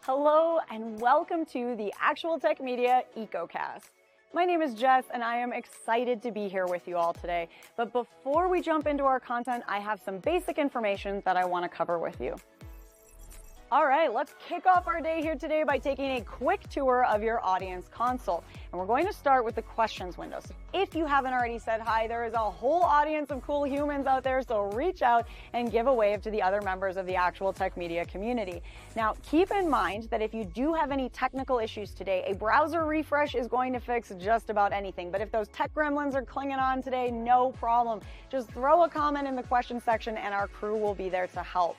Hello and welcome to the Actual Tech Media EcoCast. My name is Jess and I am excited to be here with you all today. But before we jump into our content, I have some basic information that I want to cover with you. All right, let's kick off our day here today by taking a quick tour of your audience console. And we're going to start with the questions window. So if you haven't already said hi, there is a whole audience of cool humans out there, so reach out and give a wave to the other members of the Actual Tech Media community. Now, keep in mind that if you do have any technical issues today, a browser refresh is going to fix just about anything. But if those tech gremlins are clinging on today, no problem. Just throw a comment in the question section and our crew will be there to help.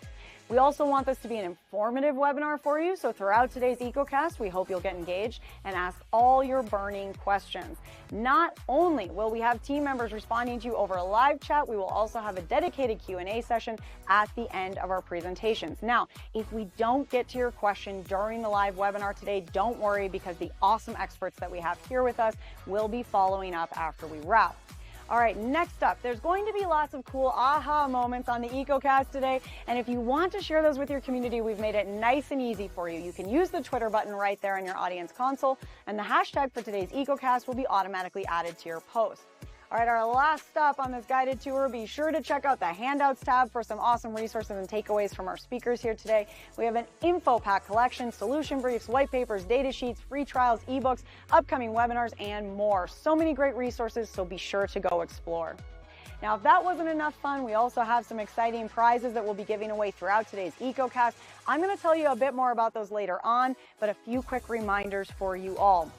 We also want this to be an informative webinar for you, so throughout today's EcoCast, we hope you'll get engaged and ask all your burning questions. Not only will we have team members responding to you over a live chat, we will also have a dedicated Q&A session at the end of our presentations. Now, if we don't get to your question during the live webinar today, don't worry, because the awesome experts that we have here with us will be following up after we wrap. All right, next up, there's going to be lots of cool aha moments on the EcoCast today. And if you want to share those with your community, we've made it nice and easy for you. You can use the Twitter button right there in your audience console, and the hashtag for today's EcoCast will be automatically added to your post. All right, our last stop on this guided tour, be sure to check out the handouts tab for some awesome resources and takeaways from our speakers here today. We have an info pack collection, solution briefs, white papers, data sheets, free trials, ebooks, upcoming webinars, and more. So many great resources, so be sure to go explore. Now, if that wasn't enough fun, we also have some exciting prizes that we'll be giving away throughout today's EcoCast. I'm going to tell you a bit more about those later on, but a few quick reminders for you all.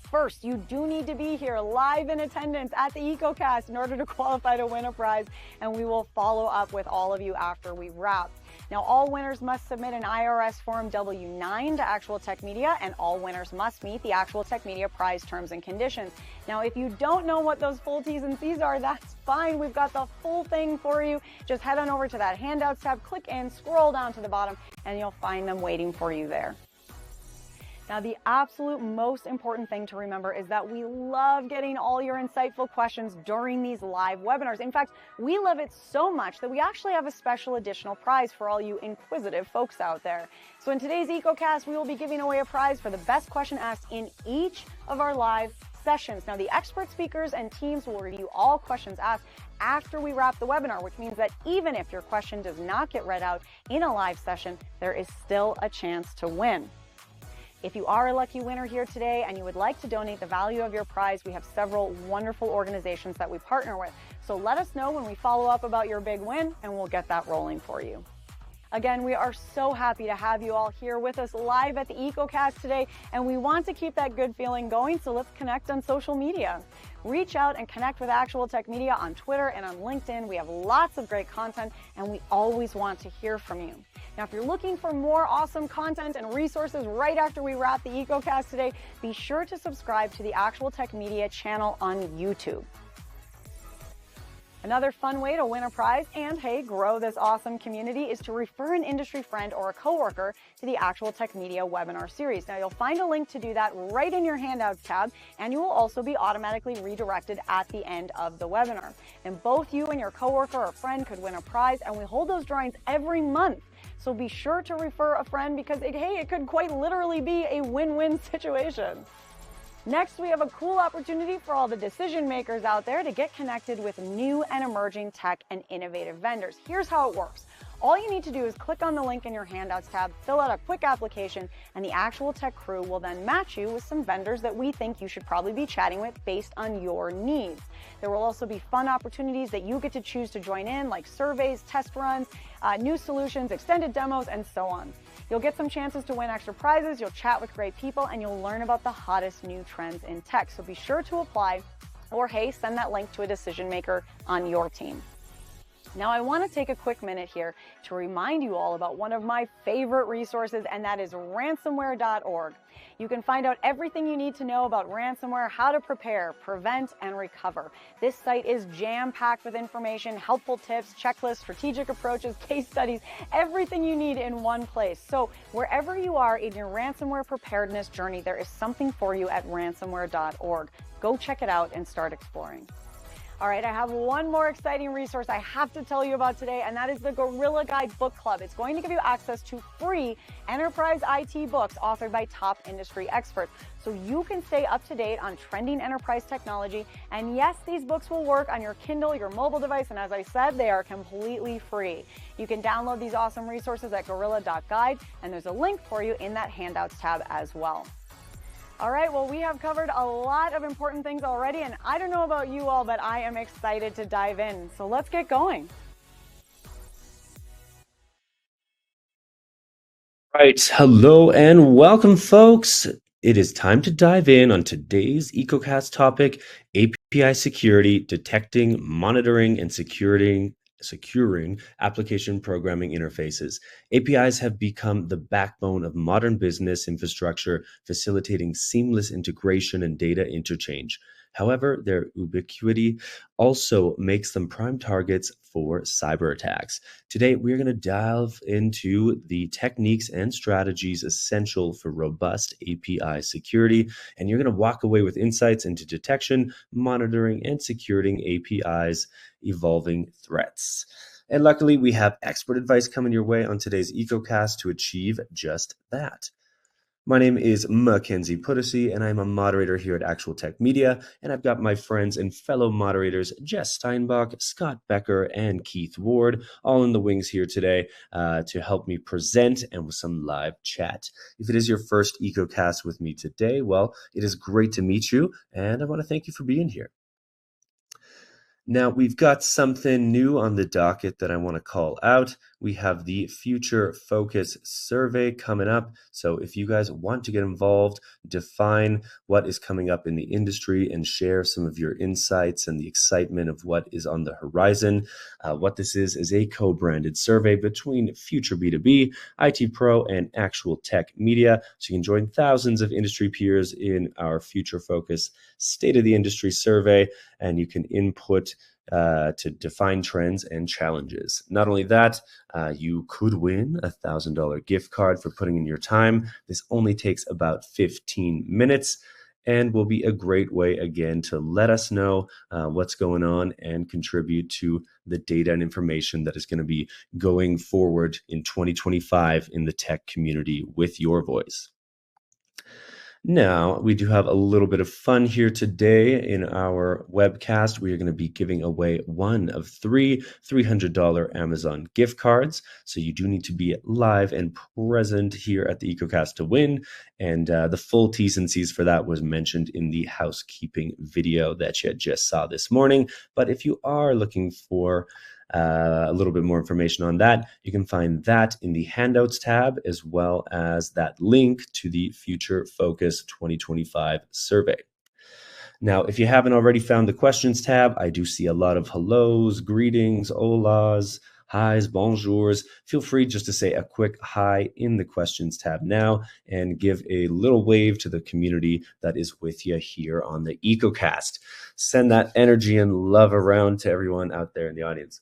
First, you do need to be here live in attendance at the EcoCast in order to qualify to win a prize, and we will follow up with all of you after we wrap. Now, all winners must submit an IRS Form W-9 to Actual Tech Media, and all winners must meet the Actual Tech Media prize terms and conditions. Now, if you don't know what those full T's and C's are, that's fine. We've got the full thing for you. Just head on over to that handouts tab, click in, scroll down to the bottom, and you'll find them waiting for you there. Now, the absolute most important thing to remember is that we love getting all your insightful questions during these live webinars. In fact, we love it so much that we actually have a special additional prize for all you inquisitive folks out there. So in today's EcoCast, we will be giving away a prize for the best question asked in each of our live sessions. Now, the expert speakers and teams will review all questions asked after we wrap the webinar, which means that even if your question does not get read out in a live session, there is still a chance to win. If you are a lucky winner here today and you would like to donate the value of your prize, we have several wonderful organizations that we partner with. So let us know when we follow up about your big win, and we'll get that rolling for you. Again, we are so happy to have you all here with us live at the EcoCast today, and we want to keep that good feeling going, so let's connect on social media. Reach out and connect with Actual Tech Media on Twitter and on LinkedIn. We have lots of great content, and we always want to hear from you. Now, if you're looking for more awesome content and resources right after we wrap the EcoCast today, be sure to subscribe to the Actual Tech Media channel on YouTube. Another fun way to win a prize and, hey, grow this awesome community is to refer an industry friend or a coworker to the Actual Tech Media webinar series. Now, you'll find a link to do that right in your handouts tab, and you will also be automatically redirected at the end of the webinar. And both you and your coworker or friend could win a prize, and we hold those drawings every month. So be sure to refer a friend because, hey, it could quite literally be a win-win situation. Next, we have a cool opportunity for all the decision makers out there to get connected with new and emerging tech and innovative vendors. Here's how it works. All you need to do is click on the link in your handouts tab, fill out a quick application, and the Actual Tech crew will then match you with some vendors that we think you should probably be chatting with based on your needs. There will also be fun opportunities that you get to choose to join in, like surveys, test runs, new solutions, extended demos, and so on. You'll get some chances to win extra prizes, you'll chat with great people, and you'll learn about the hottest new trends in tech. So be sure to apply, or hey, send that link to a decision maker on your team. Now, I want to take a quick minute here to remind you all about one of my favorite resources, and that is ransomware.org. You can find out everything you need to know about ransomware, how to prepare, prevent, and recover. This site is jam-packed with information, helpful tips, checklists, strategic approaches, case studies, everything you need in one place. So wherever you are in your ransomware preparedness journey, there is something for you at ransomware.org. Go check it out and start exploring. All right, I have one more exciting resource I have to tell you about today, and that is the Gorilla Guide Book Club. It's going to give you access to free enterprise IT books authored by top industry experts, so you can stay up to date on trending enterprise technology. And yes, these books will work on your Kindle, your mobile device, and as I said, they are completely free. You can download these awesome resources at gorilla.guide, and there's a link for you in that handouts tab as well. All right, well, we have covered a lot of important things already, and I don't know about you all, but I am excited to dive in. So let's get going. Right. Hello and welcome, folks. It is time to dive in on today's EcoCast topic, API security, detecting, monitoring, and securing application programming interfaces. APIs have become the backbone of modern business infrastructure, facilitating seamless integration and data interchange. However, their ubiquity also makes them prime targets for cyber attacks. Today, we're going to delve into the techniques and strategies essential for robust API security, and you're going to walk away with insights into detection, monitoring, and securing APIs evolving threats. And luckily, we have expert advice coming your way on today's EcoCast to achieve just that. My name is Mackenzie Puddesy, and I'm a moderator here at Actual Tech Media, and I've got my friends and fellow moderators Jess Steinbach, Scott Becker, and Keith Ward all in the wings here today to help me present and with some live chat. If it is your first EcoCast with me today, well, it is great to meet you, and I want to thank you for being here. Now, we've got something new on the docket that I want to call out. We have the Future Focus survey coming up. So if you guys want to get involved, define what is coming up in the industry and share some of your insights and the excitement of what is on the horizon. What this is a co-branded survey between Future B2B, IT Pro, and Actual Tech Media. So you can join thousands of industry peers in our Future Focus State of the Industry survey, and you can input to define trends and challenges. Not only that, you could win a $1,000 gift card for putting in your time. This only takes about 15 minutes and will be a great way, again, to let us know what's going on and contribute to the data and information that is going to be going forward in 2025 in the tech community with your voice. Now, we do have a little bit of fun here today in our webcast. We are going to be giving away one of three $300 Amazon gift cards. So you do need to be live and present here at the EcoCast to win. And the full T's and C's for that was mentioned in the housekeeping video that you just saw this morning. But if you are looking for a little bit more information on that, you can find that in the handouts tab, as well as that link to the Future Focus 2025 survey. Now, if you haven't already found the questions tab, I do see a lot of hellos, greetings, holas, hi's, bonjours. Feel free just to say a quick hi in the questions tab now and give a little wave to the community that is with you here on the EcoCast. Send that energy and love around to everyone out there in the audience.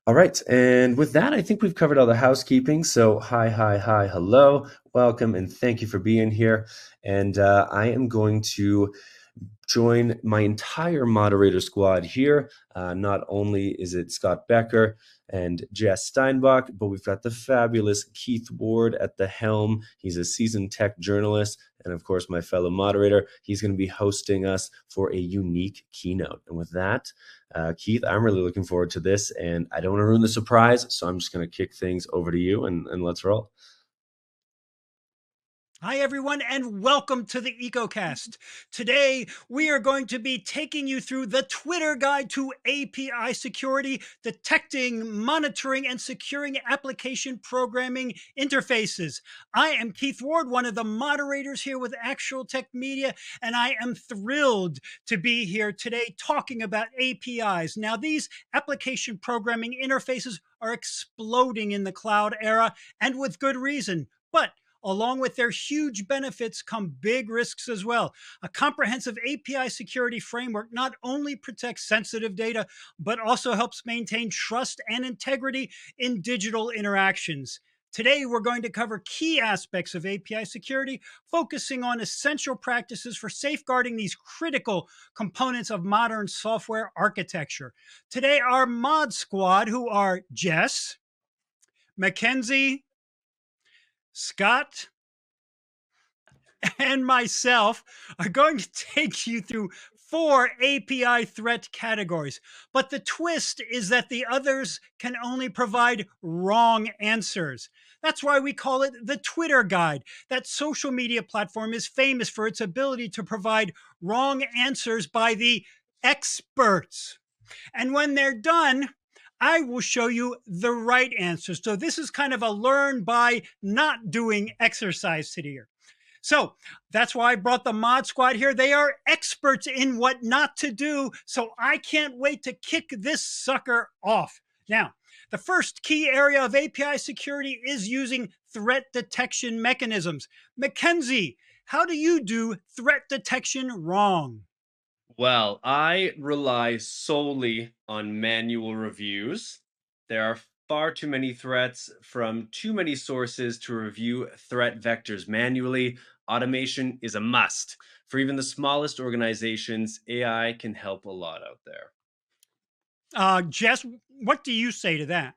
All right, and with that, I think we've covered all the housekeeping. So hi, hello, welcome, and thank you for being here. And I am going to join my entire moderator squad here. Not only is it Scott Becker and Jess Steinbach, but we've got the fabulous Keith Ward at the helm. He's a seasoned tech journalist, and of course, my fellow moderator. He's going to be hosting us for a unique keynote. And with that, Keith, I'm really looking forward to this, and I don't want to ruin the surprise, so I'm just going to kick things over to you, and let's roll. Hi, everyone, and welcome to the EcoCast. Today, we are going to be taking you through the Twitter guide to API security, detecting, monitoring, and securing application programming interfaces. I am Keith Ward, one of the moderators here with Actual Tech Media, and I am thrilled to be here today talking about APIs. Now, these application programming interfaces are exploding in the cloud era, and with good reason. But along with their huge benefits come big risks as well. A comprehensive API security framework not only protects sensitive data, but also helps maintain trust and integrity in digital interactions. Today, we're going to cover key aspects of API security, focusing on essential practices for safeguarding these critical components of modern software architecture. Today, our mod squad, who are Jess, Mackenzie, Scott, and myself, are going to take you through 4 API threat categories. But the twist is that the others can only provide wrong answers. That's why we call it the Twitter Guide. That social media platform is famous for its ability to provide wrong answers by the experts. And when they're done, I will show you the right answer. So this is kind of a learn by not doing exercise today. So that's why I brought the mod squad here. They are experts in what not to do. So I can't wait to kick this sucker off. Now, the first key area of API security is using threat detection mechanisms. Mackenzie, how do you do threat detection wrong? Well, I rely solely on manual reviews. There are far too many threats from too many sources to review threat vectors manually. Automation is a must. For even the smallest organizations, AI can help a lot out there. Jess, what do you say to that?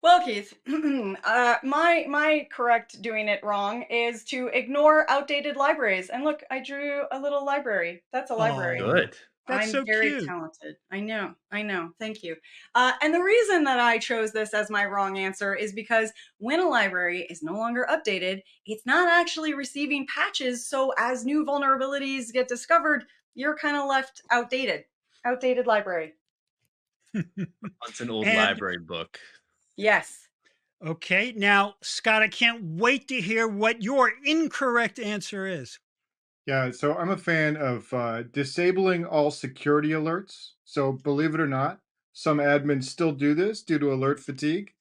Well, Keith, my correct doing it wrong is to ignore outdated libraries. And look, I drew a little library. That's a library. Oh, Good. that's I'm so very cute. talented. I know. Thank you. And the reason that I chose this as my wrong answer is because when a library is no longer updated, it's not actually receiving patches. So as new vulnerabilities get discovered, you're kind of left outdated. Outdated library. It's an old And library book. Yes. okay, now, Scott, I can't wait to hear what your incorrect answer is. Yeah, so I'm a fan of disabling all security alerts. So believe it or not, some admins still do this due to alert fatigue.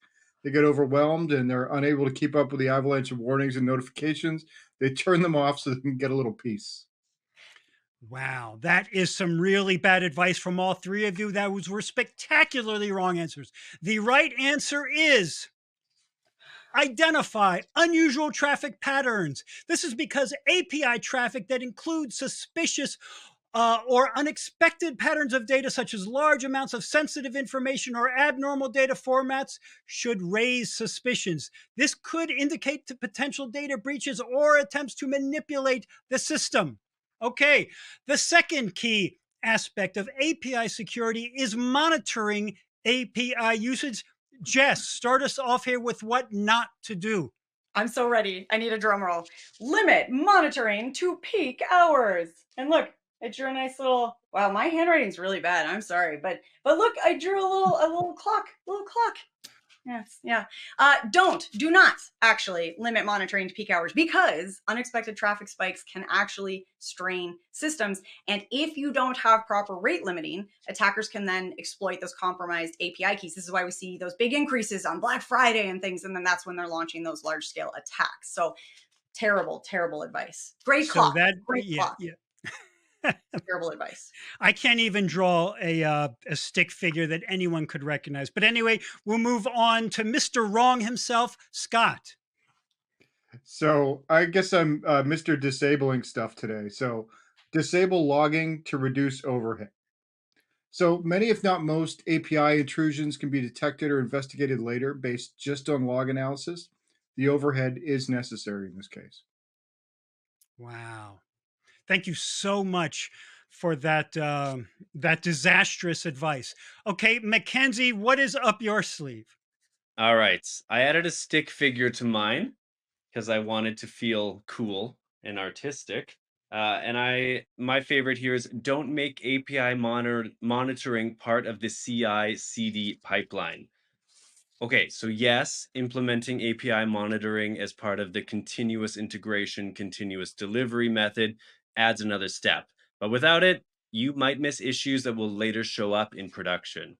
They get overwhelmed and they're unable to keep up with the avalanche of warnings and notifications. They turn them off so they can get a little peace. Wow, that is some really bad advice from all three of you. Those were spectacularly wrong answers. The right answer is identify unusual traffic patterns. This is because API traffic that includes suspicious or unexpected patterns of data, such as large amounts of sensitive information or abnormal data formats, should raise suspicions. This could indicate to potential data breaches or attempts to manipulate the system. Okay, the second key aspect of API security is monitoring API usage. Jess, start us off here with what not to do. I'm so ready. I need a drum roll. Limit monitoring to peak hours. And look, I drew a nice little. Wow, my handwriting's really bad. I'm sorry, but look, I drew a little clock. Yes, yeah. Do not actually limit monitoring to peak hours because unexpected traffic spikes can actually strain systems. And if you don't have proper rate limiting, attackers can then exploit those compromised API keys. This is why we see those big increases on Black Friday and things. And then that's when they're launching those large scale attacks. So terrible, terrible advice. Great clock. Great clock. Yeah. Terrible advice. I can't even draw a stick figure that anyone could recognize. But anyway, we'll move on to Mr. Wrong himself, Scott. So I guess I'm Mr. Disabling stuff today. So disable logging to reduce overhead. So many, if not most, API intrusions can be detected or investigated later based just on log analysis. The overhead is necessary in this case. Wow. Thank you so much for that disastrous advice. Okay, Mackenzie, what is up your sleeve? All right. I added a stick figure to mine because I wanted to feel cool and artistic. My favorite here is don't make API monitoring part of the CI/CD pipeline. Okay, so yes, implementing API monitoring as part of the continuous integration, continuous delivery method adds another step. But without it, you might miss issues that will later show up in production.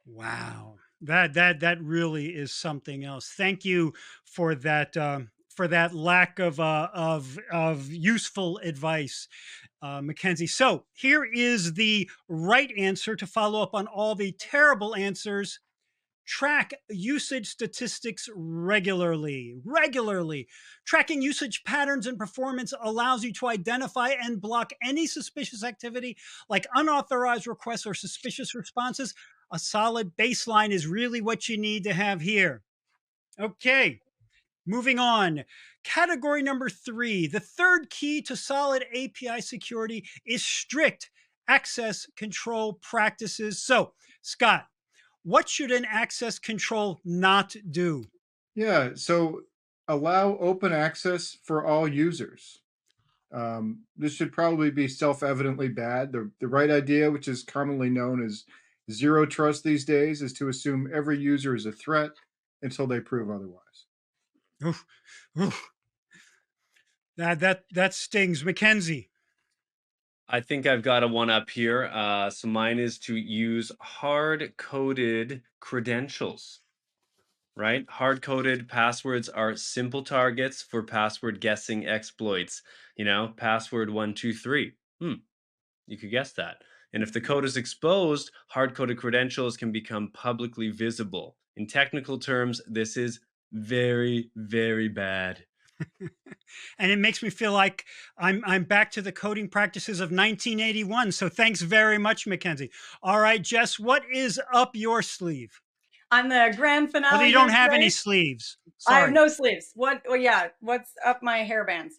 Wow, that really is something else. Thank you for that lack of useful advice, Mackenzie. So here is the right answer to follow up on all the terrible answers. track usage statistics regularly. Tracking usage patterns and performance allows you to identify and block any suspicious activity like unauthorized requests or suspicious responses. A solid baseline is really what you need to have here. Okay, moving on. Category number 3, the third key to solid API security is strict access control practices. So, Scott, what should an access control not do? Yeah, so allow open access for all users. This should probably be self-evidently bad. The right idea, which is commonly known as zero trust these days, is to assume every user is a threat until they prove otherwise. Oof, oof. That stings. Mackenzie. I think I've got a one up here. So mine is to use hard-coded credentials, right? Hard-coded passwords are simple targets for password guessing exploits. You know, password 123. You could guess that. And if the code is exposed, hard-coded credentials can become publicly visible. In technical terms, this is very, very bad. And it makes me feel like I'm back to the coding practices of 1981. So thanks very much, Mackenzie. All right, Jess, what is up your sleeve? I'm the grand finale. Well, you don't have any sleeves. Sorry. I have no sleeves. What? Well, yeah. What's up my hair bands?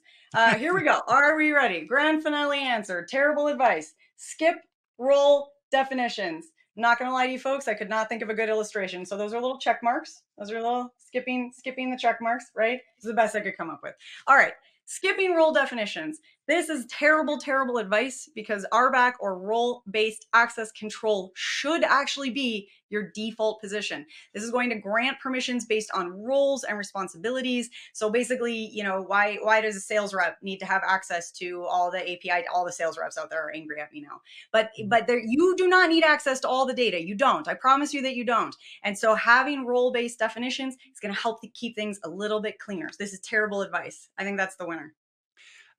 Here we go. Are we ready? Grand finale answer. Terrible advice. Skip role definitions. Not gonna lie to you folks, I could not think of a good illustration. So those are little check marks. Those are little skipping the check marks, right? This is the best I could come up with. All right. Skipping role definitions. This is terrible, terrible advice because RBAC or role-based access control should actually be your default position. This is going to grant permissions based on roles and responsibilities. So basically, you know, why does a sales rep need to have access to all the API? All the sales reps out there are angry at me now. But you do not need access to all the data. You don't. I promise you that you don't. And so having role-based definitions is going to help to keep things a little bit cleaner. This is terrible advice. I think that's the winner.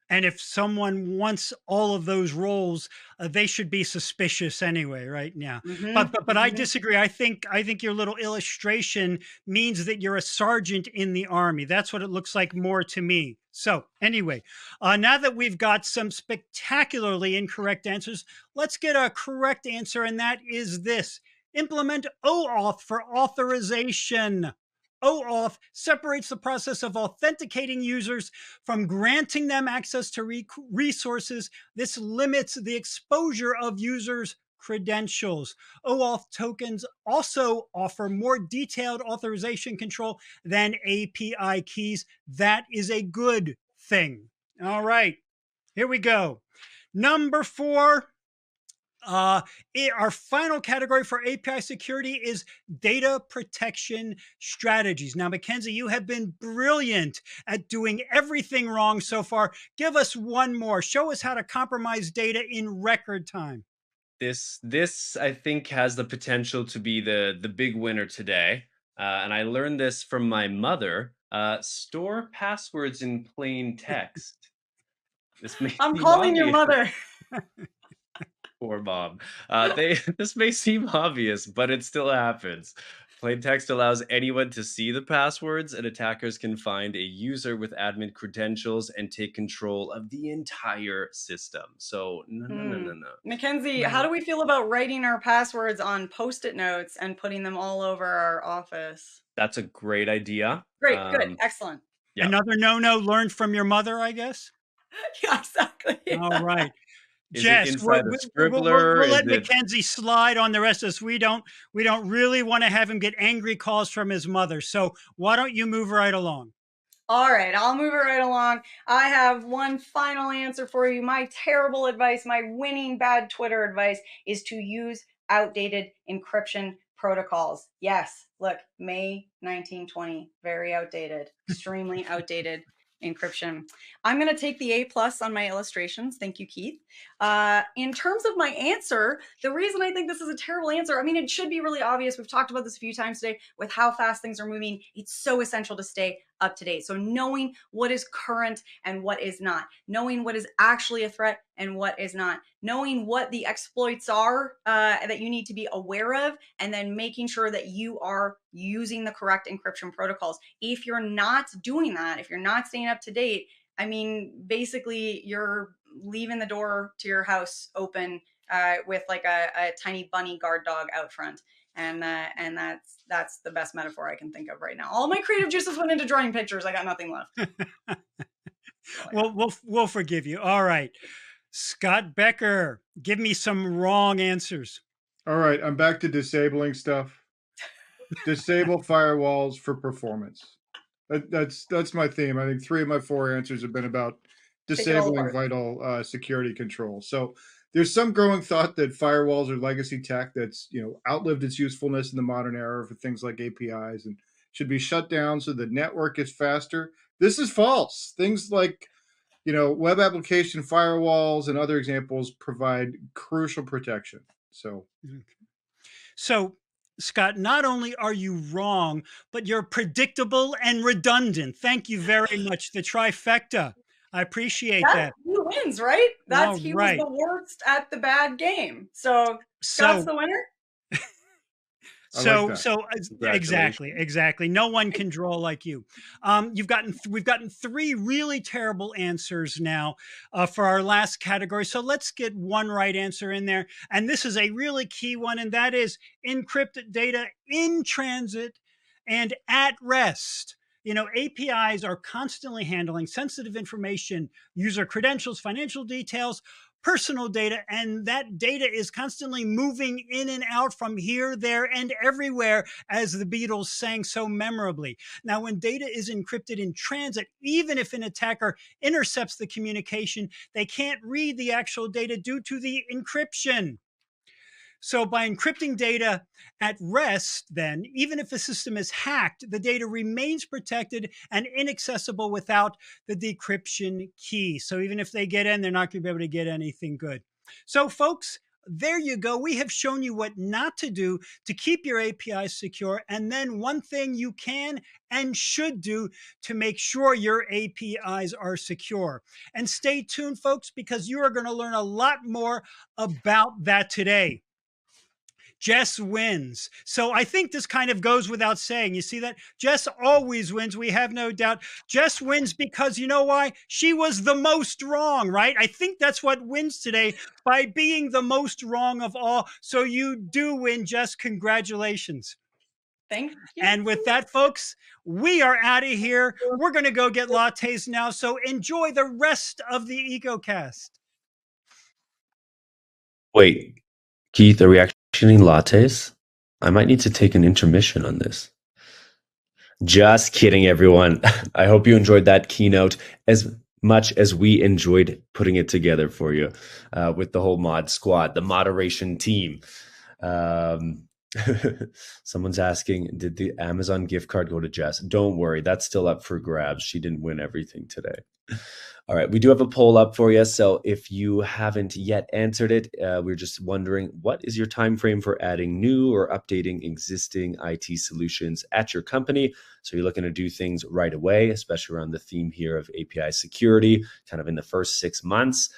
And if someone wants all of those roles, they should be suspicious anyway, right? Yeah. But I disagree. I think your little illustration means that you're a sergeant in the Army. That's what it looks like more to me. So anyway, now that we've got some spectacularly incorrect answers, let's get a correct answer, and that is this. Implement OAuth for authorization. OAuth separates the process of authenticating users from granting them access to resources. This limits the exposure of users' credentials. OAuth tokens also offer more detailed authorization control than API keys. That is a good thing. All right, here we go. Number 4. Our final category for API security is data protection strategies. Now, Mackenzie, you have been brilliant at doing everything wrong so far. Give us one more. Show us how to compromise data in record time. This I think has the potential to be the big winner today. And I learned this from my mother. Store passwords in plain text. This may I'm calling your mother. Poor mom. This may seem obvious, but it still happens. Plain text allows anyone to see the passwords, and attackers can find a user with admin credentials and take control of the entire system. So no. Mackenzie, how do we feel about writing our passwords on Post-it notes and putting them all over our office? That's a great idea. Great, good, excellent. Yeah. Another no learned from your mother, I guess. Yeah, exactly. All right. Jess, we'll let Mackenzie slide on the rest of us. We don't really want to have him get angry calls from his mother. So why don't you move right along? All right, I'll move it right along. I have one final answer for you. My terrible advice, my winning bad Twitter advice is to use outdated encryption protocols. Yes, look, May 1920, very outdated, extremely outdated encryption. I'm going to take the A+ on my illustrations. Thank you, Keith. In terms of my answer, the reason I think this is a terrible answer, I mean, it should be really obvious. We've talked about this a few times today with how fast things are moving. It's so essential to stay up to date. So knowing what is current and what is not, knowing what is actually a threat and what is not, knowing what the exploits are that you need to be aware of, and then making sure that you are using the correct encryption protocols. If you're not doing that, if you're not staying up to date, I mean, basically you're leaving the door to your house open with like a tiny bunny guard dog out front. And that's the best metaphor I can think of right now. All my creative juices went into drawing pictures. I got nothing left. Well, we'll forgive you. All right. Scott Becker, give me some wrong answers. All right, I'm back to disabling stuff. Disable firewalls for performance. That's my theme. I think 3 of my 4 answers have been about disabling vital security control. So there's some growing thought that firewalls are legacy tech that's outlived its usefulness in the modern era for things like APIs and should be shut down so the network is faster. This is false. Things like web application firewalls and other examples provide crucial protection. So, Scott, not only are you wrong, but you're predictable and redundant. Thank you very much. The trifecta. I appreciate that. He wins, right? He was the worst at the bad game. So Scott's the winner. So exactly. No one can draw like you. We've gotten 3 really terrible answers now for our last category. So let's get one right answer in there. And this is a really key one, and that is encrypted data in transit and at rest. APIs are constantly handling sensitive information, user credentials, financial details, personal data, and that data is constantly moving in and out from here, there, and everywhere, as the Beatles sang so memorably. Now, when data is encrypted in transit, even if an attacker intercepts the communication, they can't read the actual data due to the encryption. So by encrypting data at rest, then, even if the system is hacked, the data remains protected and inaccessible without the decryption key. So even if they get in, they're not going to be able to get anything good. So folks, there you go. We have shown you what not to do to keep your APIs secure, and then one thing you can and should do to make sure your APIs are secure. And stay tuned, folks, because you are going to learn a lot more about that today. Jess wins. So I think this kind of goes without saying. You see that? Jess always wins. We have no doubt. Jess wins because you know why? She was the most wrong, right? I think that's what wins today, by being the most wrong of all. So you do win, Jess. Congratulations. Thank you. And with that, folks, we are out of here. We're going to go get lattes now. So enjoy the rest of the EcoCast. Wait, Keith, are we actually getting lattes? I might need to take an intermission on this. Just kidding, everyone. I hope you enjoyed that keynote as much as we enjoyed putting it together for you with the whole mod squad, the moderation team. Someone's asking, did the Amazon gift card go to Jess? Don't worry, that's still up for grabs. She didn't win everything today. All right, we do have a poll up for you. So if you haven't yet answered it, we're just wondering, what is your time frame for adding new or updating existing IT solutions at your company? So you're looking to do things right away, especially around the theme here of API security, kind of in the first 6 months,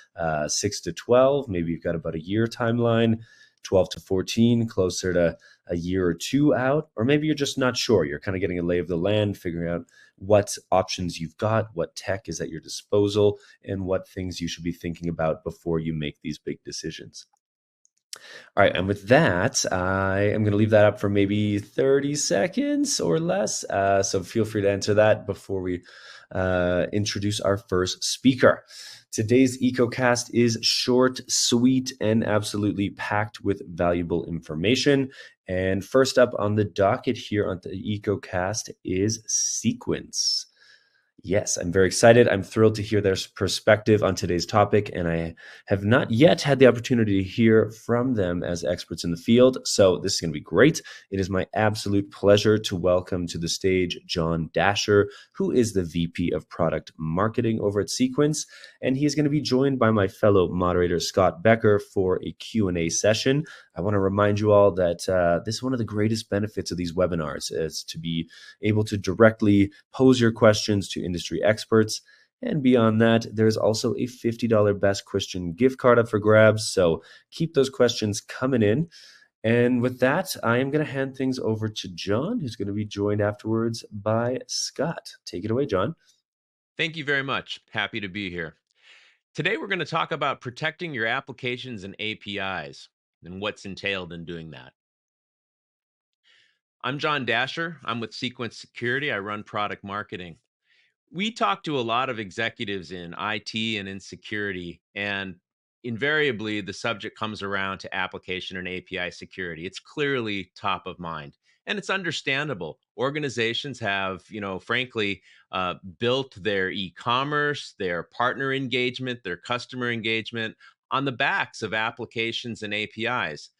6 to 12, maybe you've got about a year timeline, 12 to 14, closer to a year or 2 out, or maybe you're just not sure. You're kind of getting a lay of the land, figuring out what options you've got, what tech is at your disposal, and what things you should be thinking about before you make these big decisions. All right, and with that, I am going to leave that up for maybe 30 seconds or less. So feel free to answer that before we introduce our first speaker. Today's EcoCast is short, sweet, and absolutely packed with valuable information. And first up on the docket here on the EcoCast is Sequence. Yes, I'm very excited. I'm thrilled to hear their perspective on today's topic, and I have not yet had the opportunity to hear from them as experts in the field, so this is going to be great. It is my absolute pleasure to welcome to the stage John Dasher, who is the VP of Product Marketing over at Sequence, and he is going to be joined by my fellow moderator, Scott Becker, for a Q&A session. I want to remind you all that this is one of the greatest benefits of these webinars, is to be able to directly pose your questions to industry experts. And beyond that, there's also a $50 Best Question gift card up for grabs. So keep those questions coming in. And with that, I am going to hand things over to John, who's going to be joined afterwards by Scott. Take it away, John. Thank you very much. Happy to be here. Today, we're going to talk about protecting your applications and APIs and what's entailed in doing that. I'm John Dasher. I'm with Sequence Security. I run product marketing. We talk to a lot of executives in IT and in security, and invariably the subject comes around to application and API security. It's clearly top of mind, and it's understandable. Organizations have, frankly, built their e-commerce, their partner engagement, their customer engagement on the backs of applications and APIs.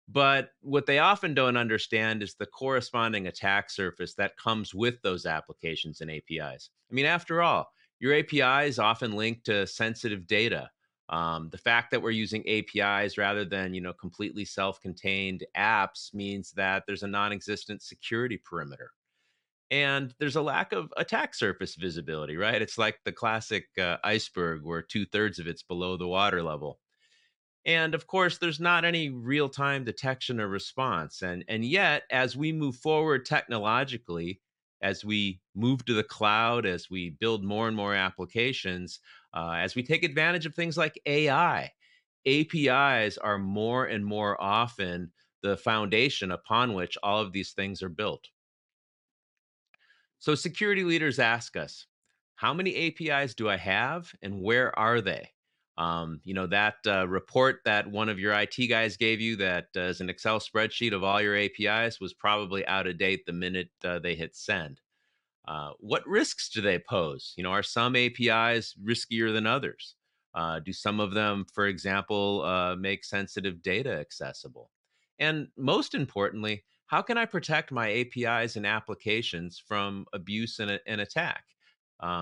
But what they often don't understand is the corresponding attack surface that comes with those applications and APIs. I mean, after all, your APIs often link to sensitive data. The fact that we're using APIs rather than completely self-contained apps means that there's a non-existent security perimeter, and there's a lack of attack surface visibility. Right? It's like the classic iceberg where 2/3 of it's below the water level. And of course, there's not any real time detection or response. And yet, as we move forward technologically, as we move to the cloud, as we build more and more applications, as we take advantage of things like AI, APIs are more and more often the foundation upon which all of these things are built. So security leaders ask us, how many APIs do I have and where are they? That report that one of your IT guys gave you that is an Excel spreadsheet of all your APIs was probably out of date the minute they hit send. What risks do they pose? Are some APIs riskier than others? Do some of them, for example, make sensitive data accessible? And most importantly, how can I protect my APIs and applications from abuse and attack?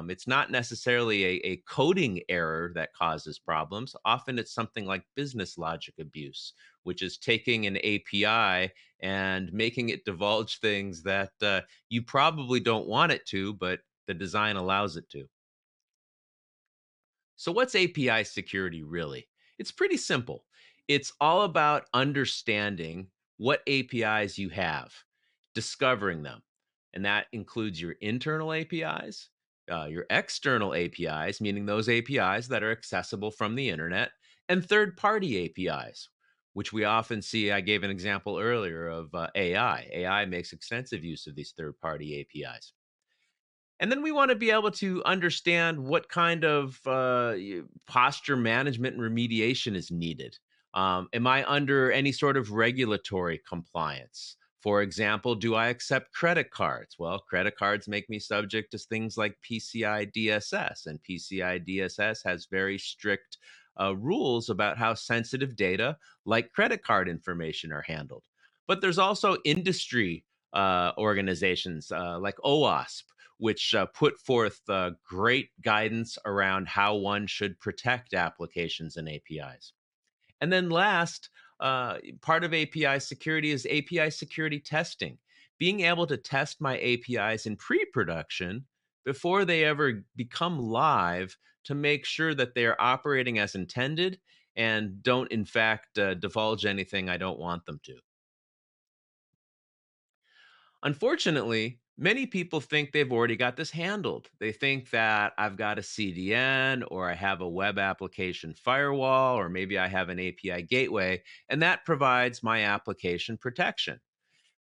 It's not necessarily a coding error that causes problems. Often it's something like business logic abuse, which is taking an API and making it divulge things that you probably don't want it to, but the design allows it to. So, what's API security really? It's pretty simple. It's all about understanding what APIs you have, discovering them. And that includes your internal APIs, your external APIs, meaning those APIs that are accessible from the internet, and third party APIs, which we often see. I gave an example earlier of AI. AI makes extensive use of these third party APIs. And then we want to be able to understand what kind of posture management and remediation is needed. Am I under any sort of regulatory compliance? For example, do I accept credit cards? Well, credit cards make me subject to things like PCI DSS, and PCI DSS has very strict rules about how sensitive data, like credit card information, are handled. But there's also industry organizations like OWASP, which put forth great guidance around how one should protect applications and APIs. And then last, part of API security is API security testing. Being able to test my APIs in pre-production before they ever become live to make sure that they're operating as intended and don't, in fact, divulge anything I don't want them to. Unfortunately, many people think they've already got this handled. They think that I've got a CDN, or I have a web application firewall, or maybe I have an API gateway, and that provides my application protection.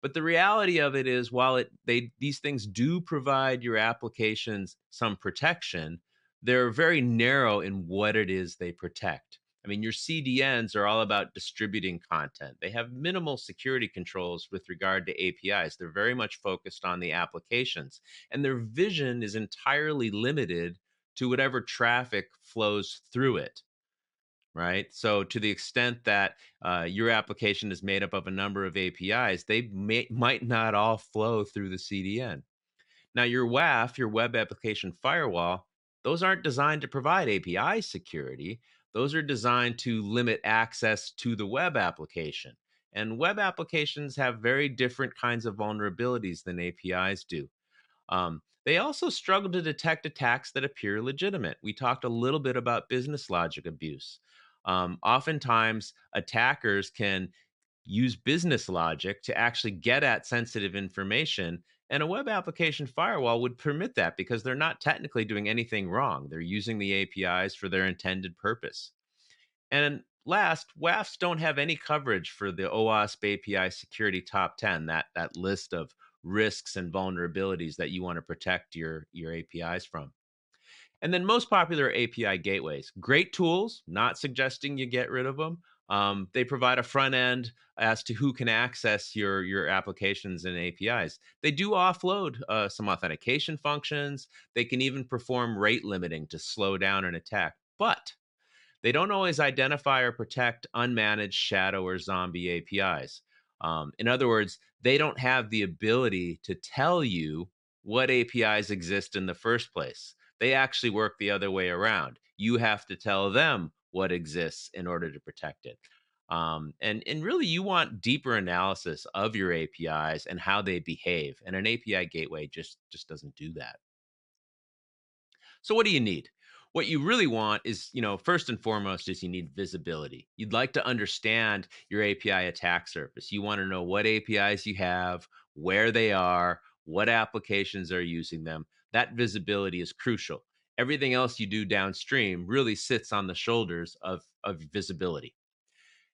But the reality of it is, while these things do provide your applications some protection, they're very narrow in what it is they protect. I mean, your CDNs are all about distributing content. They have minimal security controls with regard to APIs. They're very much focused on the applications, and their vision is entirely limited to whatever traffic flows through it. Right. So, to the extent that your application is made up of a number of APIs, they might not all flow through the CDN. Now, your WAF, your web application firewall, those aren't designed to provide API security. Those are designed to limit access to the web application. And web applications have very different kinds of vulnerabilities than APIs do. They also struggle to detect attacks that appear legitimate. We talked a little bit about business logic abuse. Oftentimes, attackers can use business logic to actually get at sensitive information. And a web application firewall would permit that because they're not technically doing anything wrong. They're using the APIs for their intended purpose. And last, WAFs don't have any coverage for the OWASP API security top 10, that list of risks and vulnerabilities that you want to protect your APIs from. And then most popular API gateways, great tools, not suggesting you get rid of them. They provide a front end as to who can access your applications and APIs. They do offload some authentication functions. They can even perform rate limiting to slow down an attack. But they don't always identify or protect unmanaged shadow or zombie APIs. In other words, they don't have the ability to tell you what APIs exist in the first place. They actually work the other way around. You have to tell them what exists in order to protect it. And really, you want deeper analysis of your APIs and how they behave. And an API gateway just doesn't do that. So what do you need? What you really want is, first and foremost, is you need visibility. You'd like to understand your API attack surface. You want to know what APIs you have, where they are, what applications are using them. That visibility is crucial. Everything else you do downstream really sits on the shoulders of visibility.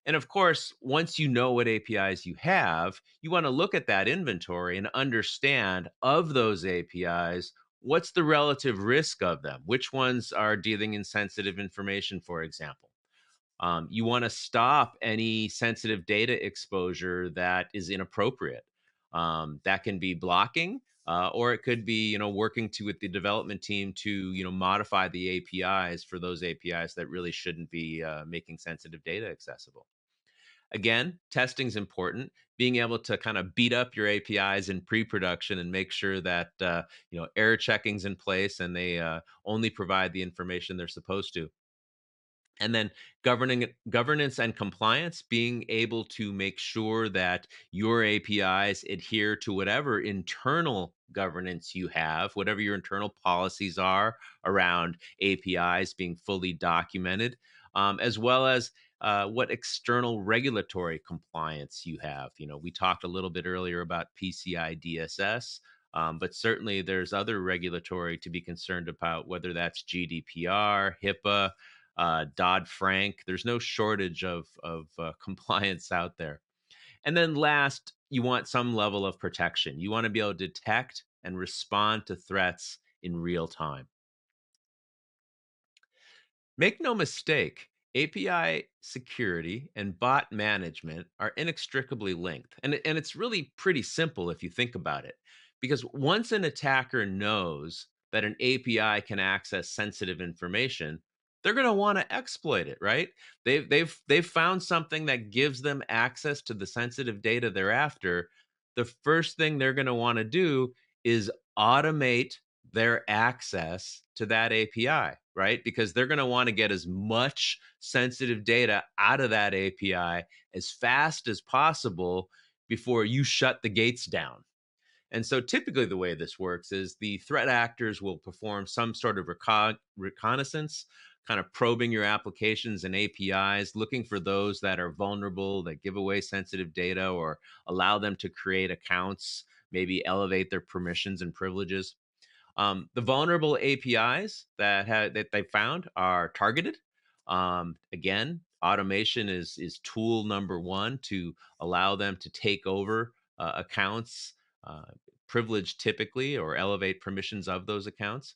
And of course, once you know what APIs you have, you want to look at that inventory and understand of those APIs, what's the relative risk of them? Which ones are dealing in sensitive information, for example? You want to stop any sensitive data exposure that is inappropriate. That can be blocking, or it could be, working with the development team to, modify the APIs for those APIs that really shouldn't be making sensitive data accessible. Again, testing is important. Being able to kind of beat up your APIs in pre-production and make sure that error checking's in place and they only provide the information they're supposed to. And then governance and compliance, being able to make sure that your APIs adhere to whatever internal governance you have, whatever your internal policies are around APIs being fully documented, as well as what external regulatory compliance you have. We talked a little bit earlier about PCI DSS. But certainly there's other regulatory to be concerned about, whether that's GDPR, HIPAA, Dodd-Frank. There's no shortage of compliance out there. And then last, you want some level of protection. You want to be able to detect and respond to threats in real time. Make no mistake, API security and bot management are inextricably linked. And it's really pretty simple if you think about it. Because once an attacker knows that an API can access sensitive information, they're going to want to exploit it, right? They've found something that gives them access to the sensitive data they're after. The first thing they're going to want to do is automate their access to that API, right? Because they're going to want to get as much sensitive data out of that API as fast as possible before you shut the gates down. And so typically the way this works is the threat actors will perform some sort of reconnaissance, kind of probing your applications and APIs, looking for those that are vulnerable, that give away sensitive data or allow them to create accounts, maybe elevate their permissions and privileges. The vulnerable APIs that they found are targeted. Again, automation is tool number one to allow them to take over accounts, privilege typically, or elevate permissions of those accounts.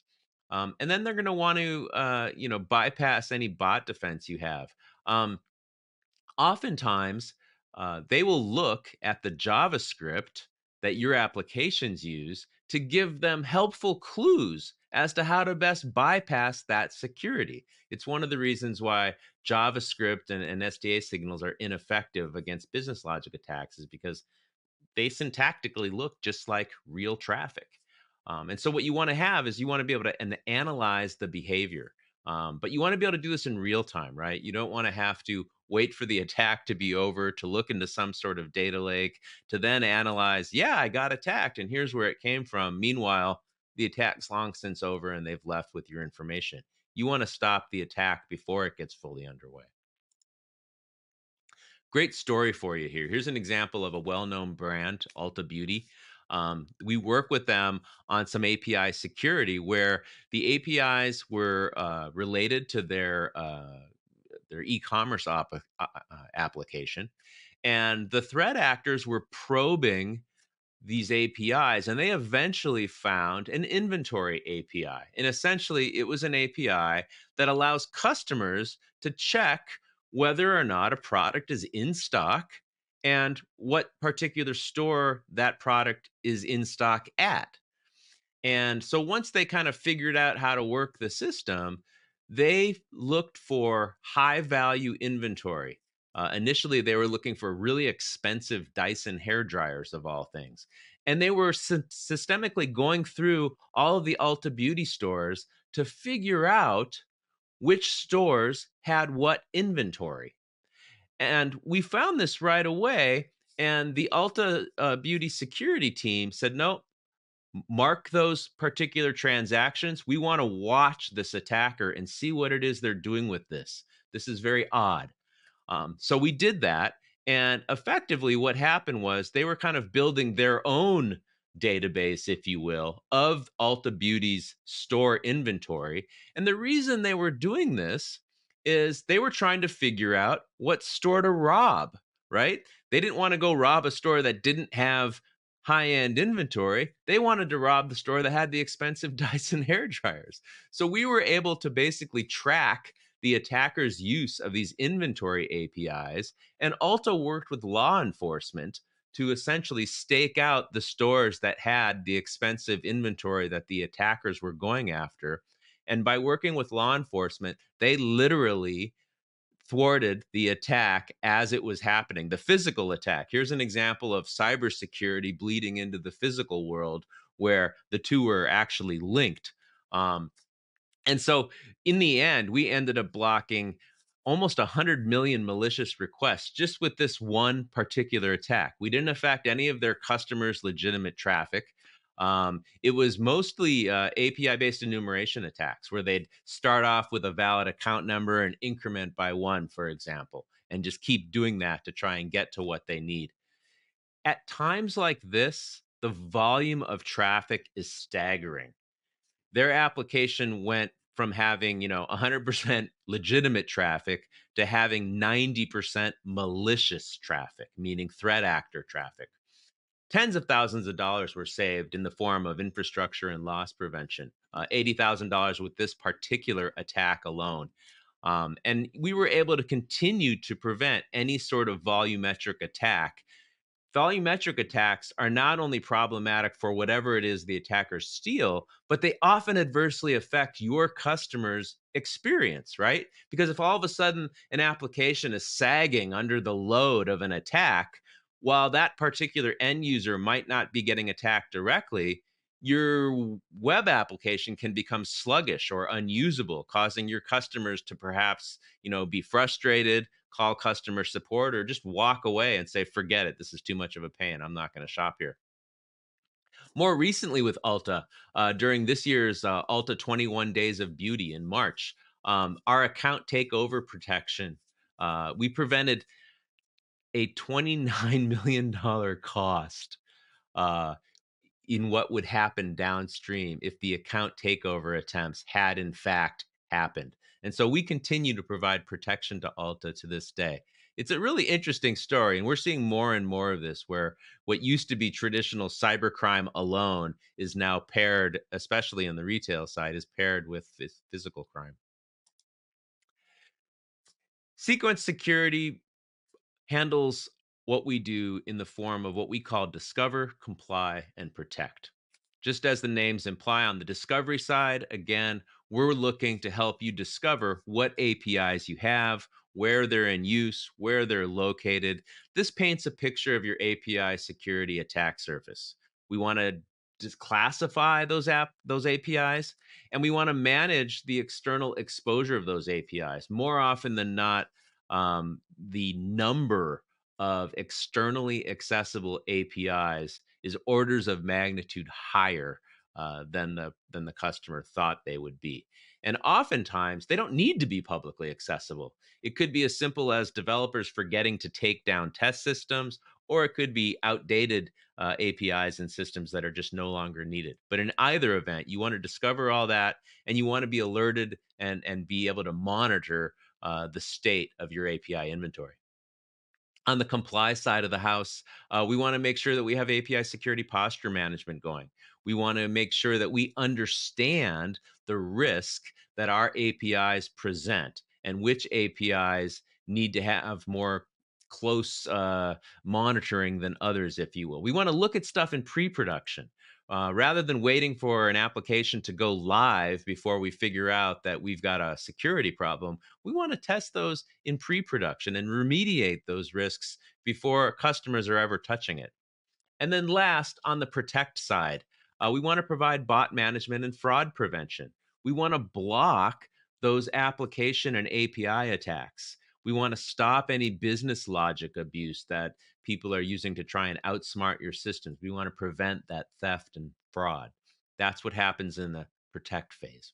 And then they're going to want to, bypass any bot defense you have. Oftentimes, they will look at the JavaScript that your applications use to give them helpful clues as to how to best bypass that security. It's one of the reasons why JavaScript and SDA signals are ineffective against business logic attacks, is because they syntactically look just like real traffic. And so what you want to have is you want to be able to analyze the behavior. But you want to be able to do this in real time, right? You don't want to have to wait for the attack to be over, to look into some sort of data lake, to then analyze, yeah, I got attacked and here's where it came from. Meanwhile, the attack's long since over and they've left with your information. You want to stop the attack before it gets fully underway. Great story for you here. Here's an example of a well-known brand, Ulta Beauty. We work with them on some API security where the APIs were related to their e-commerce application, and the threat actors were probing these APIs, and they eventually found an inventory API. And essentially, it was an API that allows customers to check whether or not a product is in stock and what particular store that product is in stock at. And so once they kind of figured out how to work the system, they looked for high value inventory. Initially, they were looking for really expensive Dyson hair dryers, of all things. And they were systemically going through all of the Ulta Beauty stores to figure out which stores had what inventory. And we found this right away. And the Ulta Beauty security team said, no, mark those particular transactions. We want to watch this attacker and see what it is they're doing with this. This is very odd. So we did that. And effectively, what happened was they were kind of building their own database, if you will, of Ulta Beauty's store inventory. And the reason they were doing this is they were trying to figure out what store to rob, right? They didn't want to go rob a store that didn't have high-end inventory. They wanted to rob the store that had the expensive Dyson hair dryers. So we were able to basically track the attacker's use of these inventory APIs, and Ulta worked with law enforcement to essentially stake out the stores that had the expensive inventory that the attackers were going after. And by working with law enforcement, they literally thwarted the attack as it was happening, the physical attack. Here's an example of cybersecurity bleeding into the physical world where the two were actually linked. And so in the end, we ended up blocking almost 100 million malicious requests just with this one particular attack. We didn't affect any of their customers' legitimate traffic. It was mostly API-based enumeration attacks where they'd start off with a valid account number and increment by one, for example, and just keep doing that to try and get to what they need. At times like this, the volume of traffic is staggering. Their application went from having 100% legitimate traffic to having 90% malicious traffic, meaning threat actor traffic. Tens of thousands of dollars were saved in the form of infrastructure and loss prevention, $80,000 with this particular attack alone. And we were able to continue to prevent any sort of volumetric attack. Volumetric attacks are not only problematic for whatever it is the attackers steal, but they often adversely affect your customer's experience, right? Because if all of a sudden an application is sagging under the load of an attack, while that particular end user might not be getting attacked directly, your web application can become sluggish or unusable, causing your customers to perhaps, be frustrated, call customer support, or just walk away and say, forget it, this is too much of a pain, I'm not going to shop here. More recently with Ulta, during this year's Ulta 21 Days of Beauty in March, our account takeover protection, we prevented a $29 million cost in what would happen downstream if the account takeover attempts had in fact happened. And so we continue to provide protection to Ulta to this day. It's a really interesting story, and we're seeing more and more of this where what used to be traditional cybercrime alone is now paired, especially on the retail side, is paired with physical crime. Sequence security handles what we do in the form of what we call discover, comply, and protect. Just as the names imply, on the discovery side, again, we're looking to help you discover what APIs you have, where they're in use, where they're located. This paints a picture of your API security attack surface. We want to just classify those APIs, and we want to manage the external exposure of those APIs. More often than not, the number of externally accessible APIs is orders of magnitude higher than the customer thought they would be. And oftentimes, they don't need to be publicly accessible. It could be as simple as developers forgetting to take down test systems, or it could be outdated APIs and systems that are just no longer needed. But in either event, you want to discover all that, and you want to be alerted and be able to monitor the state of your API inventory. On the comply side of the house, we want to make sure that we have API security posture management going. We want to make sure that we understand the risk that our APIs present and which APIs need to have more close monitoring than others, if you will. We want to look at stuff in pre-production. Rather than waiting for an application to go live before we figure out that we've got a security problem, we want to test those in pre-production and remediate those risks before customers are ever touching it. And then last, on the protect side, we want to provide bot management and fraud prevention. We want to block those application and API attacks. We want to stop any business logic abuse that people are using to try and outsmart your systems. We want to prevent that theft and fraud. That's what happens in the protect phase.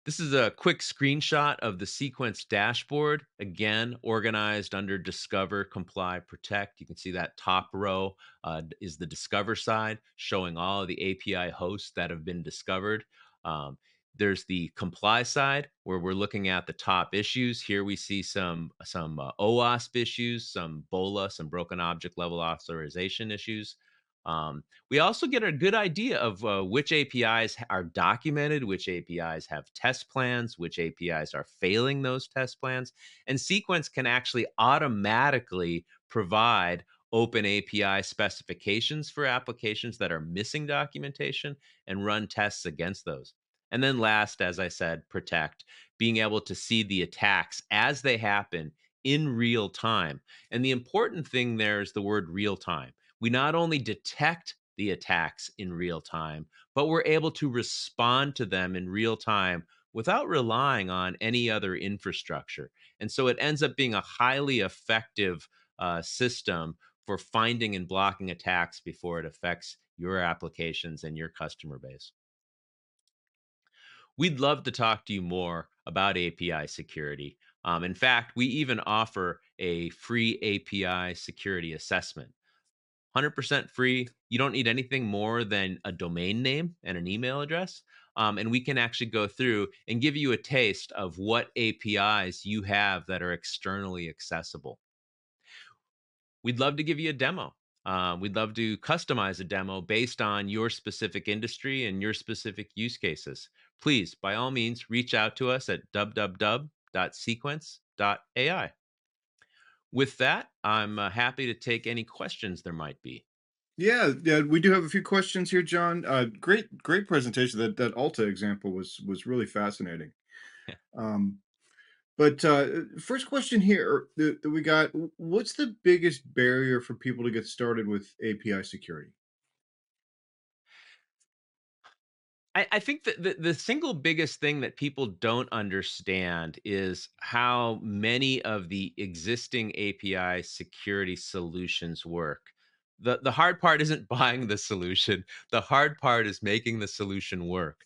This is a quick screenshot of the Sequence dashboard, again, organized under Discover, Comply, Protect. You can see that top row is the Discover side, showing all of the API hosts that have been discovered. There's the Comply side, where we're looking at the top issues. Here we see some OWASP issues, some BOLA, some broken object level authorization issues. We also get a good idea of which APIs are documented, which APIs have test plans, which APIs are failing those test plans. And Sequence can actually automatically provide open API specifications for applications that are missing documentation and run tests against those. And then last, as I said, protect, being able to see the attacks as they happen in real time. And the important thing there is the word real time. We not only detect the attacks in real time, but we're able to respond to them in real time without relying on any other infrastructure. And so it ends up being a highly effective system for finding and blocking attacks before it affects your applications and your customer base. We'd love to talk to you more about API security. In fact, we even offer a free API security assessment. 100% free. You don't need anything more than a domain name and an email address. And we can actually go through and give you a taste of what APIs you have that are externally accessible. We'd love to give you a demo. We'd love to customize a demo based on your specific industry and your specific use cases. Please, by all means, reach out to us at www.sequence.ai. With that, I'm happy to take any questions there might be. Yeah, we do have a few questions here, John. Great presentation. That Alta example was really fascinating. But first question here that we got: what's the biggest barrier for people to get started with API security? I think that the single biggest thing that people don't understand is how many of the existing API security solutions work. The hard part isn't buying the solution. The hard part is making the solution work.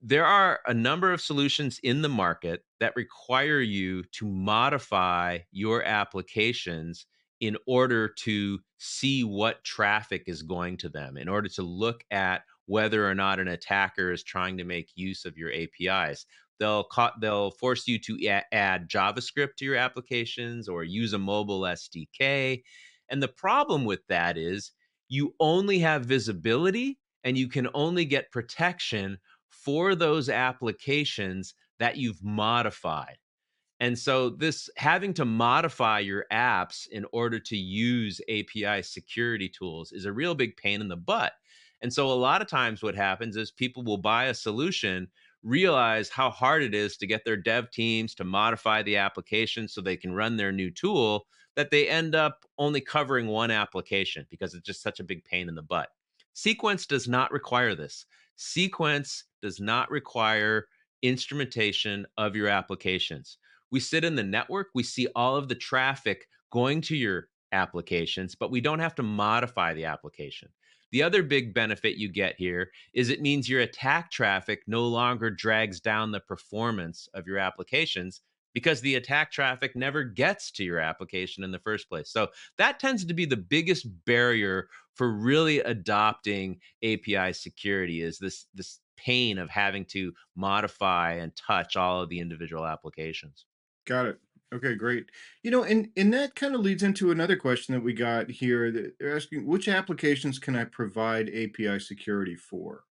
There are a number of solutions in the market that require you to modify your applications in order to see what traffic is going to them, in order to look at whether or not an attacker is trying to make use of your APIs. They'll force you to add JavaScript to your applications or use a mobile SDK. And the problem with that is you only have visibility and you can only get protection for those applications that you've modified. And so this having to modify your apps in order to use API security tools is a real big pain in the butt. And so a lot of times what happens is people will buy a solution, realize how hard it is to get their dev teams to modify the application so they can run their new tool, that they end up only covering one application because it's just such a big pain in the butt. Sequence does not require this. Sequence does not require instrumentation of your applications. We sit in the network, we see all of the traffic going to your applications, but we don't have to modify the application. The other big benefit you get here is it means your attack traffic no longer drags down the performance of your applications because the attack traffic never gets to your application in the first place. So that tends to be the biggest barrier for really adopting API security, is this pain of having to modify and touch all of the individual applications. Got it. Okay, great. And that kind of leads into another question that we got here. That they're asking, which applications can I provide API security for?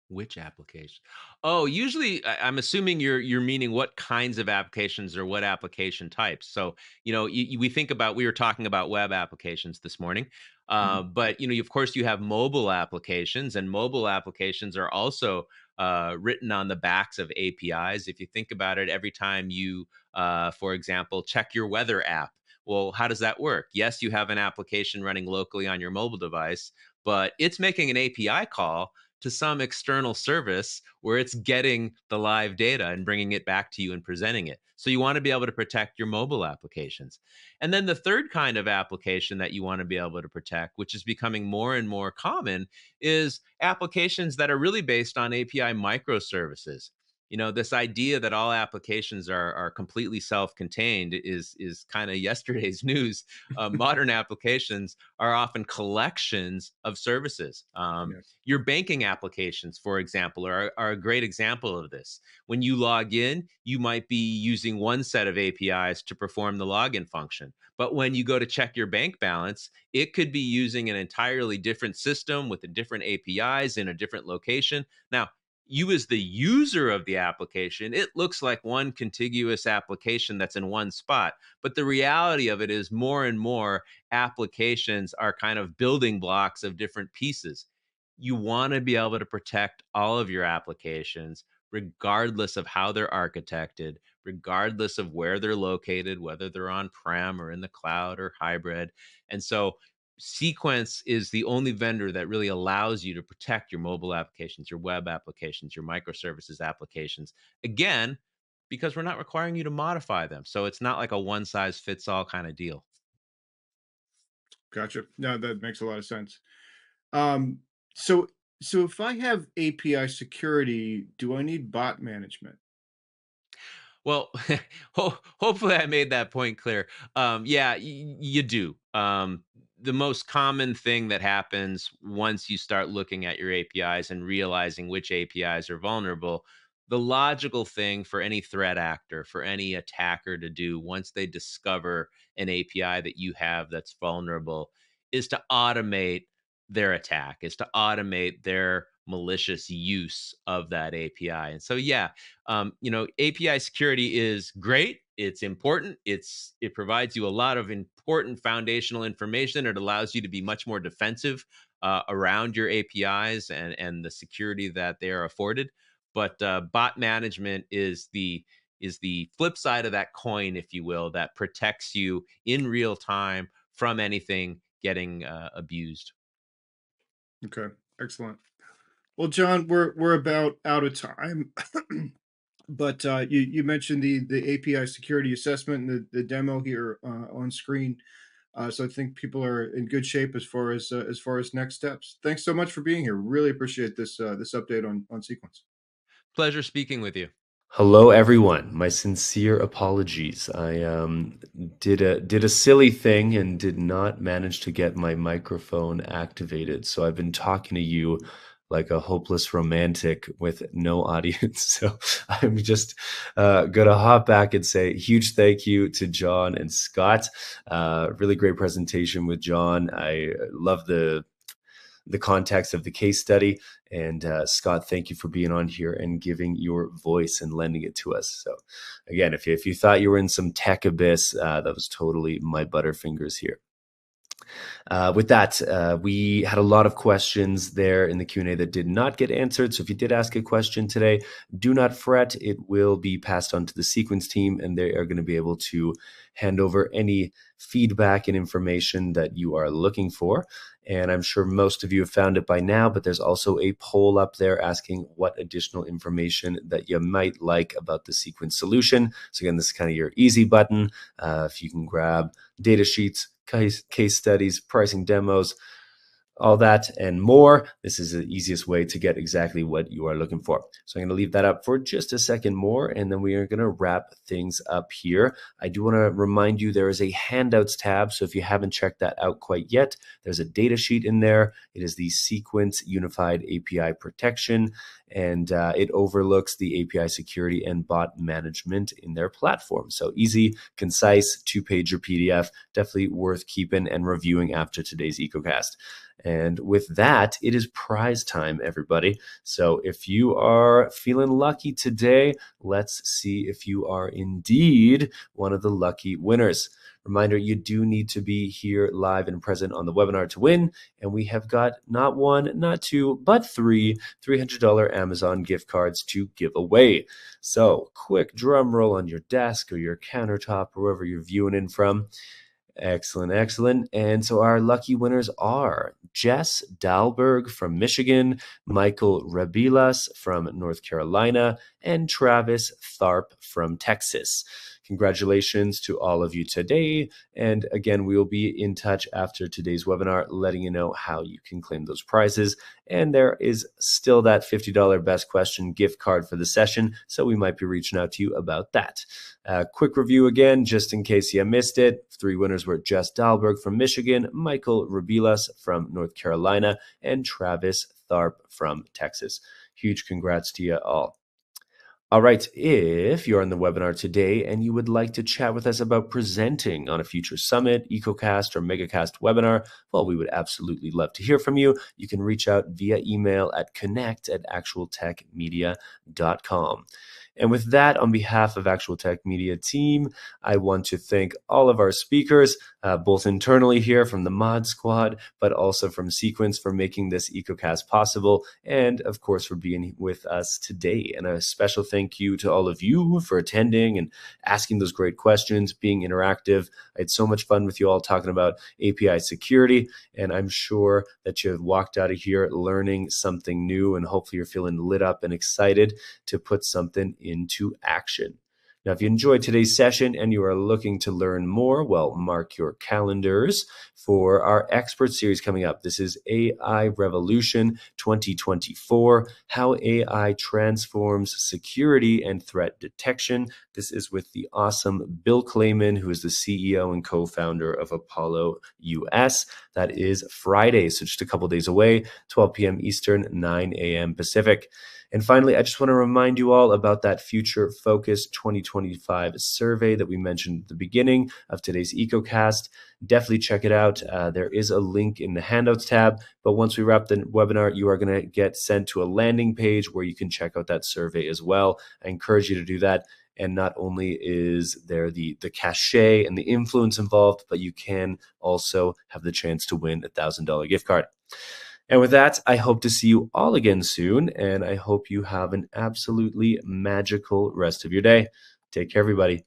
Which application? Oh, usually I'm assuming you're meaning what kinds of applications or what application types. So, we were talking about web applications this morning, Mhm. but of course you have mobile applications, and mobile applications are also written on the backs of APIs. If you think about it, every time you, for example, check your weather app. Well, how does that work? Yes, you have an application running locally on your mobile device, but it's making an API call to some external service where it's getting the live data and bringing it back to you and presenting it. So you want to be able to protect your mobile applications. And then the third kind of application that you want to be able to protect, which is becoming more and more common, is applications that are really based on API microservices. This idea that all applications are completely self-contained is kind of yesterday's news. Modern applications are often collections of services. Yeah. Your banking applications, for example, are a great example of this. When you log in, you might be using one set of APIs to perform the login function. But when you go to check your bank balance, it could be using an entirely different system with a different APIs in a different location. Now, you as the user of the application, it looks like one contiguous application that's in one spot. But the reality of it is more and more applications are kind of building blocks of different pieces. You want to be able to protect all of your applications, regardless of how they're architected, regardless of where they're located, whether they're on prem or in the cloud or hybrid. And so Sequence is the only vendor that really allows you to protect your mobile applications, your web applications, your microservices applications. Again, because we're not requiring you to modify them. So it's not like a one size fits all kind of deal. Gotcha. No, that makes a lot of sense. Um, so so if I have API security, do I need bot management? Well, hopefully I made that point clear. Yeah, you do. The most common thing that happens once you start looking at your APIs and realizing which APIs are vulnerable, the logical thing for any threat actor, for any attacker to do once they discover an API that you have that's vulnerable, is to automate their attack, is to automate their malicious use of that API. And so, yeah, API security is great. It's important. It provides you a lot of important foundational information. It allows you to be much more defensive around your APIs and the security that they are afforded. But bot management is the flip side of that coin, if you will, that protects you in real time from anything getting abused. Okay, excellent. Well, John, we're about out of time, but you mentioned the API security assessment and the demo here on screen. So I think people are in good shape as far as next steps. Thanks so much for being here. Really appreciate this update on Sequence. Pleasure speaking with you. Hello, everyone. My sincere apologies. I did a silly thing and did not manage to get my microphone activated. So I've been talking to you like a hopeless romantic with no audience. So I'm just gonna hop back and say huge thank you to John and Scott. Really great presentation with John. I love the context of the case study. And Scott, thank you for being on here and giving your voice and lending it to us. So again, if you thought you were in some tech abyss, that was totally my butterfingers here. With that, we had a lot of questions there in the Q&A that did not get answered. So if you did ask a question today, do not fret. It will be passed on to the Sequence team, and they are going to be able to hand over any feedback and information that you are looking for. And I'm sure most of you have found it by now, but there's also a poll up there asking what additional information that you might like about the Sequence solution. So again, this is kind of your easy button. If you can grab data sheets, case studies, pricing demos, all that and more. This is the easiest way to get exactly what you are looking for. So I'm going to leave that up for just a second more, and then we are going to wrap things up here. I do want to remind you there is a handouts tab. So if you haven't checked that out quite yet, there's a data sheet in there. It is the Sequence Unified API Protection, and it overlooks the API security and bot management in their platform. So easy, concise, 2-pager PDF, definitely worth keeping and reviewing after today's EcoCast. And with that, it is prize time, everybody. So if you are feeling lucky today, let's see if you are indeed one of the lucky winners. Reminder, you do need to be here live and present on the webinar to win. And we have got not one, not two, but three $300 Amazon gift cards to give away. So quick drum roll on your desk or your countertop, or wherever you're viewing in from. Excellent, excellent. And so our lucky winners are Jess Dahlberg from Michigan, Michael Rabilas from North Carolina, and Travis Tharp from Texas. Congratulations to all of you today. And again, we will be in touch after today's webinar, letting you know how you can claim those prizes. And there is still that $50 best question gift card for the session. So we might be reaching out to you about that. Quick review again, just in case you missed it. 3 winners were Jess Dahlberg from Michigan, Michael Rabilas from North Carolina, and Travis Tharp from Texas. Huge congrats to you all. All right, if you're on the webinar today and you would like to chat with us about presenting on a future summit, EcoCast, or MegaCast webinar, well, we would absolutely love to hear from you. You can reach out via email at connect@actualtechmedia.com. And with that, on behalf of Actual Tech Media team, I want to thank all of our speakers, both internally here from the Mod Squad, but also from Sequence for making this EcoCast possible, and of course for being with us today. And a special thank you to all of you for attending and asking those great questions, being interactive. I had so much fun with you all talking about API security, and I'm sure that you have walked out of here learning something new, and hopefully you're feeling lit up and excited to put something into action. Now, if you enjoyed today's session and you are looking to learn more, well, mark your calendars for our expert series coming up. This is AI Revolution 2024, How AI Transforms Security and Threat Detection. This is with the awesome Bill Clayman, who is the CEO and co-founder of Apollo US. That is Friday, so just a couple days away, 12 p.m. Eastern, 9 a.m. Pacific. And finally, I just want to remind you all about that Future Focus 2025 survey that we mentioned at the beginning of today's EcoCast. Definitely check it out. There is a link in the handouts tab, but once we wrap the webinar, you are going to get sent to a landing page where you can check out that survey as well. I encourage you to do that. And not only is there the cachet and the influence involved, but you can also have the chance to win a $1,000 gift card. And with that, I hope to see you all again soon, and I hope you have an absolutely magical rest of your day. Take care, everybody.